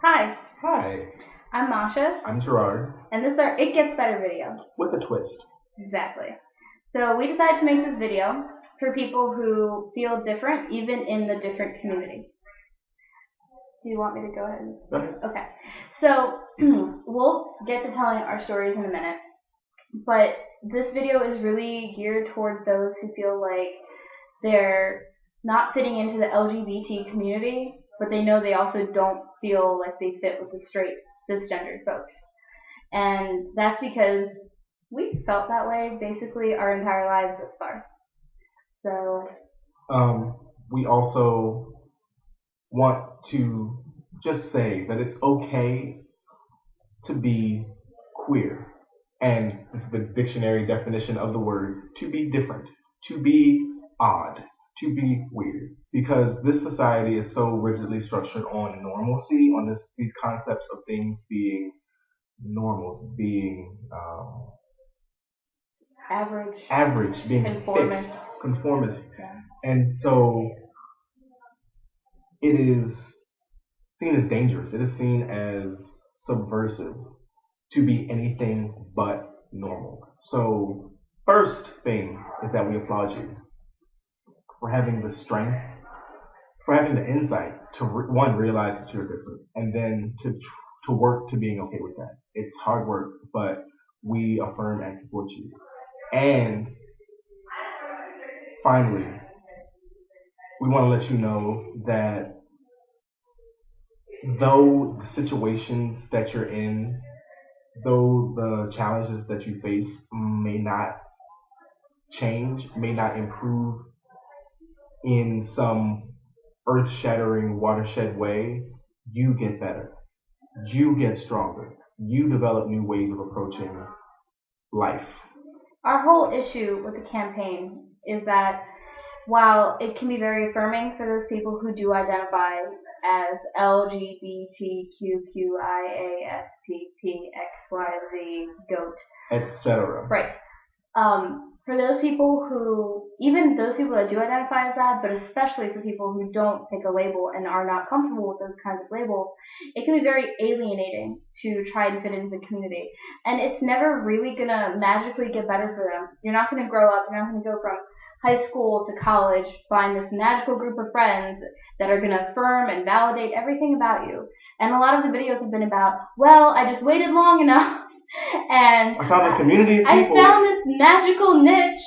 Hi, Hi, I'm Masha, I'm Gerard. and this is our It Gets Better video. With a twist. Exactly. So we decided to make this video for people who feel different, even in the different community. Do you want me to go ahead? Yes. Okay. So we'll get to telling our stories in a minute, but this video is really geared towards those who feel like they're not fitting into the LGBT community, but they know they also don't feel like they fit with the straight cisgendered folks. And that's because we felt that way basically our entire lives thus far. So We also want to just say that it's okay to be queer. And this is the dictionary definition of the word to be different, to be odd, to be weird. Because this society is so rigidly structured on normalcy, on these concepts of things being normal, being average, being conformist. fixed, conformist. Yeah. And so it is seen as dangerous. It is seen as subversive to be anything but normal. So, first thing is that we applaud you for having the strength, for having the insight to one realize that you're different, and then to work to being okay with that. It's hard work, but we affirm and support you. And finally, we want to let you know that though the situations that you're in, though the challenges that you face may not change, may not improve in some earth shattering, watershed way, you get better. You get stronger. You develop new ways of approaching life. Our whole issue with the campaign is that while it can be very affirming for those people who do identify as LGBTQIASPPXYZ GOAT, etc. Right. For those people even those people that do identify as that, but especially for people who don't pick a label and are not comfortable with those kinds of labels, it can be very alienating to try and fit into the community. And it's never really going to magically get better for them. You're not going to grow up, you're not going to go from high school to college, find this magical group of friends that are going to affirm and validate everything about you. And a lot of the videos have been about, well, I just waited long enough and I found this community of people. I found this magical niche,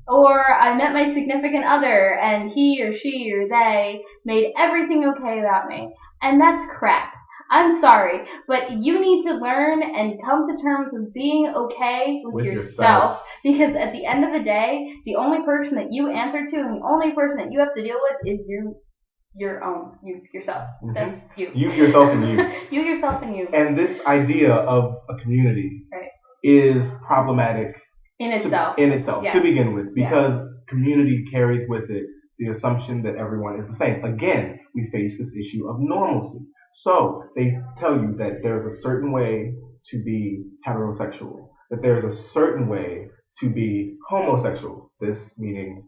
or I met my significant other and he or she or they made everything okay about me. And that's crap. I'm sorry, but you need to learn and come to terms with being okay with yourself, because at the end of the day, the only person that you answer to and the only person that you have to deal with is yourself. Mm-hmm. That's you. You, yourself, and you. You, yourself, and you. And this idea of a community is problematic in itself, yes. To begin with, because community carries with it the assumption that everyone is the same. Again, we face this issue of normalcy. So they tell you that there's a certain way to be heterosexual, that there's a certain way to be homosexual. This meaning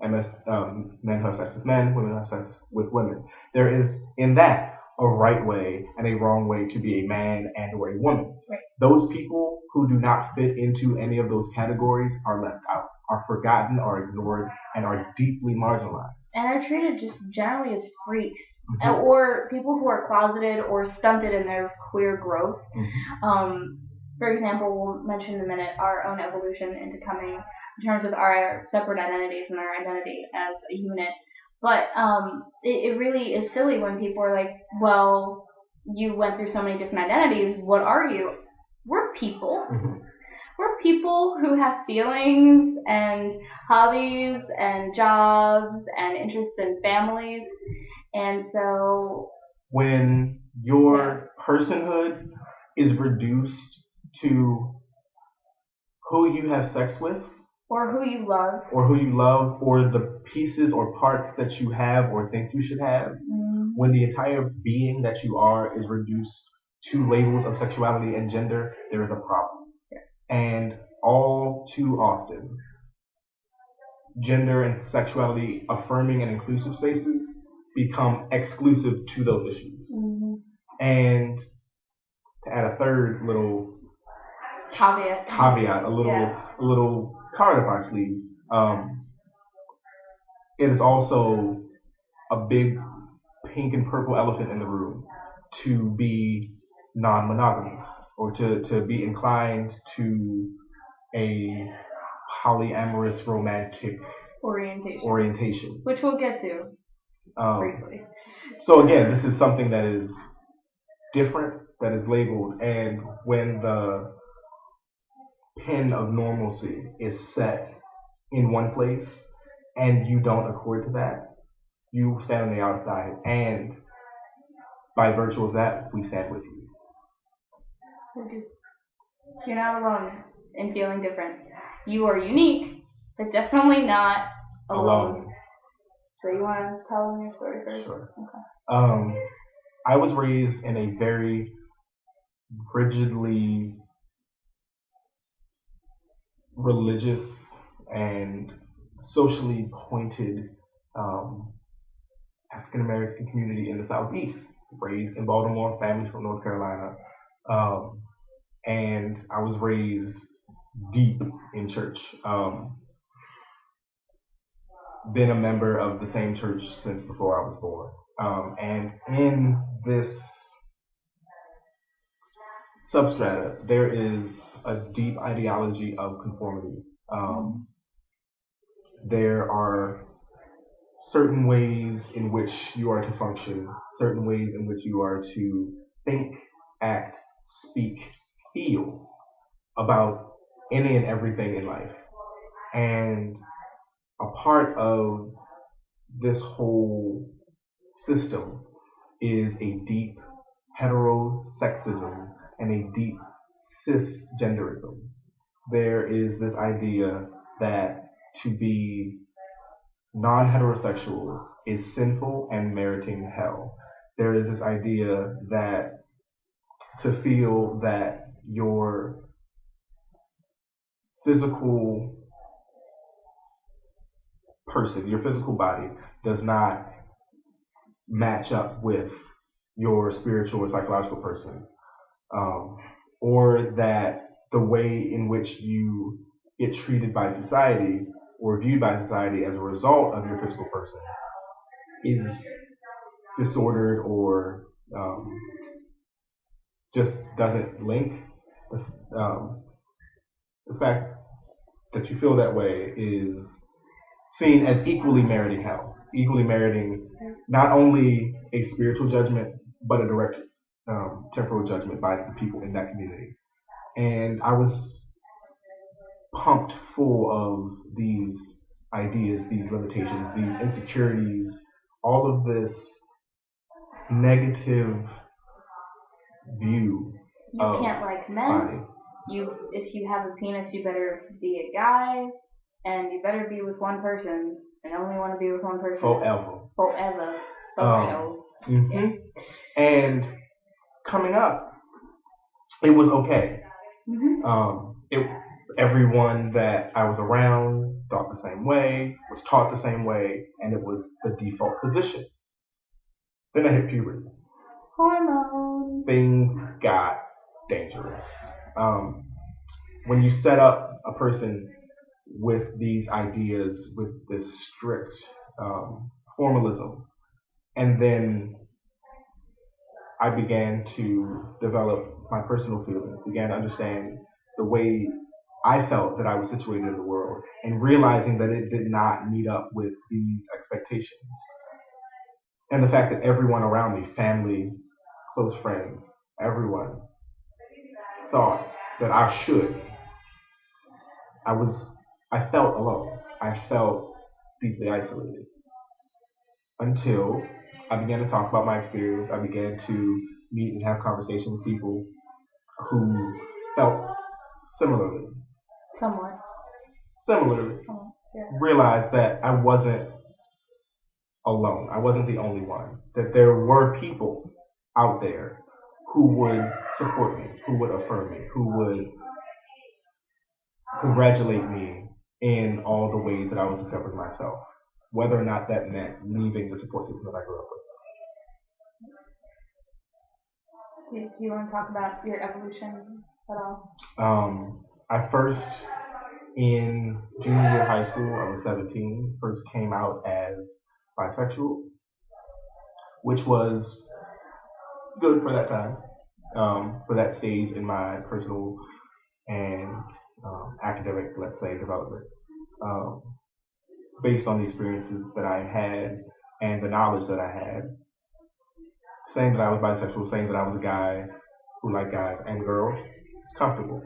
men have sex with men, women have sex with women. There is in that a right way and a wrong way to be a man and or a woman. Right. Those people who do not fit into any of those categories are left out, are forgotten, are ignored, and are deeply marginalized. And are treated just generally as freaks, or people who are closeted or stunted in their queer growth. For example, we'll mention in a minute our own evolution into coming in terms of our separate identities and our identity as a unit. But it really is silly when people are like, well, you went through so many different identities. What are you? We're people. We're people who have feelings and hobbies and jobs and interests and families. And so when your personhood is reduced to who you have sex with, or who you love, or the pieces or parts that you have or think you should have, when the entire being that you are is reduced to labels of sexuality and gender, there is a problem. And all too often, gender and sexuality affirming and inclusive spaces become exclusive to those issues. Mm-hmm. And to add a third little caveat, a little card up our sleeve, it is also a big pink and purple elephant in the room to be non-monogamous or to be inclined to a polyamorous romantic orientation. Which we'll get to briefly. So again, this is something that is different, that is labeled, and when the pin of normalcy is set in one place and you don't accord to that, you stand on the outside, and by virtue of that, we stand with you. You're not alone in feeling different. You are unique, but definitely not alone. So you want to tell them your story first? Sure. Okay. I was raised in a very rigidly religious and socially pointed African American community in the Southeast. Raised in Baltimore, family from North Carolina, and I was raised deep in church. Been a member of the same church since before I was born, and in this substrata, there is a deep ideology of conformity. There are certain ways in which you are to function, certain ways in which you are to think, act, speak, feel about any and everything in life. And a part of this whole system is a deep heterosexism and a deep cisgenderism. There is this idea that to be non-heterosexual is sinful and meriting hell. There is this idea that to feel that your physical person, your physical body, does not match up with your spiritual or psychological person, or that the way in which you get treated by society or viewed by society as a result of your physical person is disordered or just doesn't link. The fact that you feel that way is seen as equally meriting hell, equally meriting not only a spiritual judgment, but a direct temporal judgment by the people in that community. And I was pumped full of these ideas, these limitations, these insecurities, all of this negative view. You can't like men. Body. If you have a penis, you better be a guy, and you better be with one person, and only want to be with one person. Forever. Mm-hmm. Yeah. And coming up, it was okay. Mm-hmm. Everyone that I was around thought the same way, was taught the same way, and it was the default position. Then I hit puberty. Hormones. Things got dangerous. When you set up a person with these ideas, with this strict formalism, and then I began to develop my personal feelings, began to understand the way I felt that I was situated in the world, and realizing that it did not meet up with these expectations. And the fact that everyone around me, family, close friends, everyone, thought that I should. I felt alone. I felt deeply isolated. Until I began to talk about my experience. I began to meet and have conversations with people who felt similarly. Somewhat. Similarly. Yeah. Realized that I wasn't alone. I wasn't the only one. That there were people out there who would support me, who would affirm me, who would congratulate me in all the ways that I was discovering myself. whether or not that meant leaving the support system that I grew up with. Do you want to talk about your evolution at all? I first, in junior year of high school, I was 17, first came out as bisexual, which was good for that time, for that stage in my personal and academic, let's say, development. Um, Based on the experiences that I had and the knowledge that I had, saying that I was bisexual, saying that I was a guy who liked guys and girls, it's comfortable.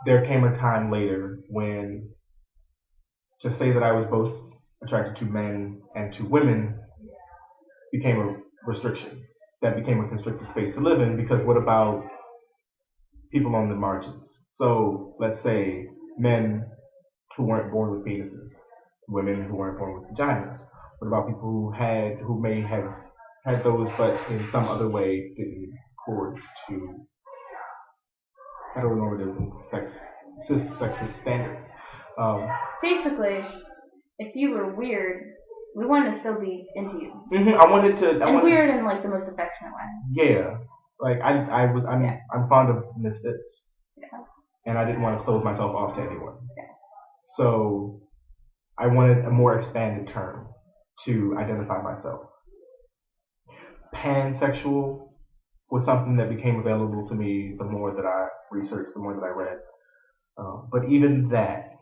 There came a time later when to say that I was both attracted to men and to women became a restriction. That became a constricted space to live in, because what about people on the margins? So let's say men who weren't born with penises, women who weren't born with vaginas. What about people who may have had those, but in some other way didn't accord to heteronormative sexist standards? Basically, if you were weird, we wanted to still be into you. Weird in like the most affectionate way. Yeah, like I'm fond of misfits. Yeah. And I didn't want to close myself off to anyone. Yeah. So I wanted a more expanded term to identify myself. Pansexual was something that became available to me the more that I researched, the more that I read. But even that,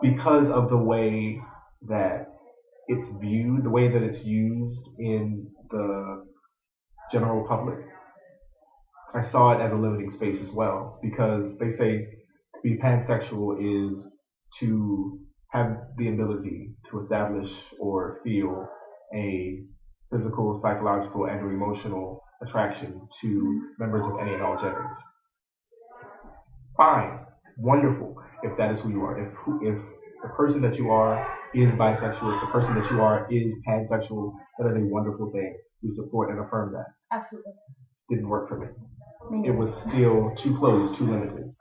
because of the way that it's viewed, the way that it's used in the general public, I saw it as a limiting space as well, because they say to be pansexual is to have the ability to establish or feel a physical, psychological, and or emotional attraction to members of any and all genders. Fine, wonderful, if that is who you are. If the person that you are is bisexual, if the person that you are is pansexual, that is a wonderful thing. We support and affirm that. Absolutely. Didn't work for me. It was still too closed, too limited.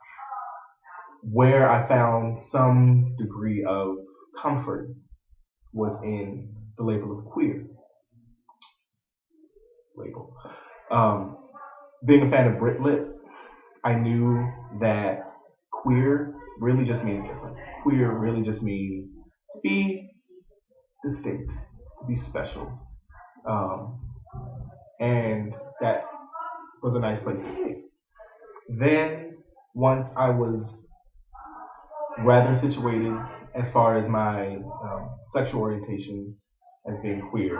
Where I found some degree of comfort was in the label of queer. Being a fan of Brit Lit, I knew that queer really just means different. Queer really just means to be distinct, to be special. And that was a nice place to be. Then, once I was rather situated as far as my sexual orientation as being queer,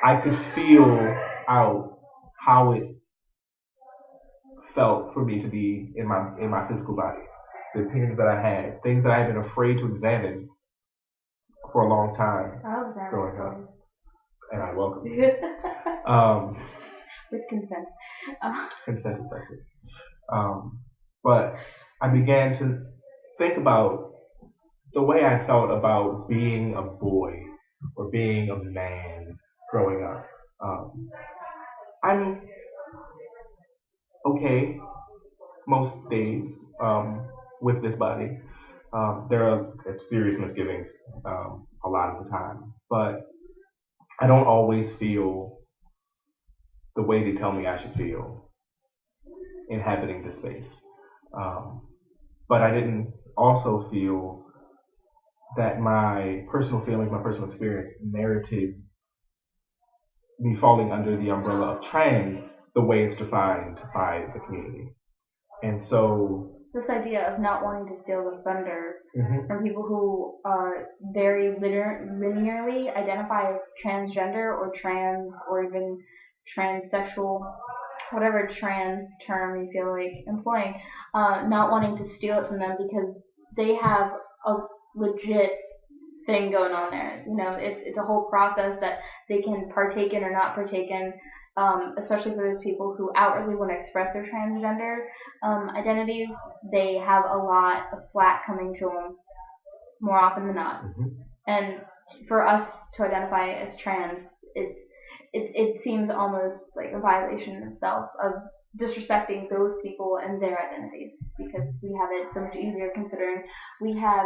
I could feel out how it felt for me to be in my physical body. The opinions that I had, things that I had been afraid to examine for a long time growing up, and I welcome it. With consent. Consent is sexy. But I began to think about the way I felt about being a boy or being a man growing up. I'm okay most days with this body. There are serious misgivings a lot of the time, but I don't always feel the way they tell me I should feel inhabiting this space. But I didn't also feel that my personal feelings, my personal experience merited me falling under the umbrella of trans the way it's defined by the community. And so this idea of not wanting to steal the thunder from people who very linearly identify as transgender or trans or even transsexual, whatever trans term you feel like employing, not wanting to steal it from them because they have a legit thing going on there. You know, it's a whole process that they can partake in or not partake in, especially for those people who outwardly want to express their transgender identities. They have a lot of flack coming to them more often than not. And for us to identify as trans, it seems almost like a violation itself of disrespecting those people and their identities, because we have it so much easier considering we have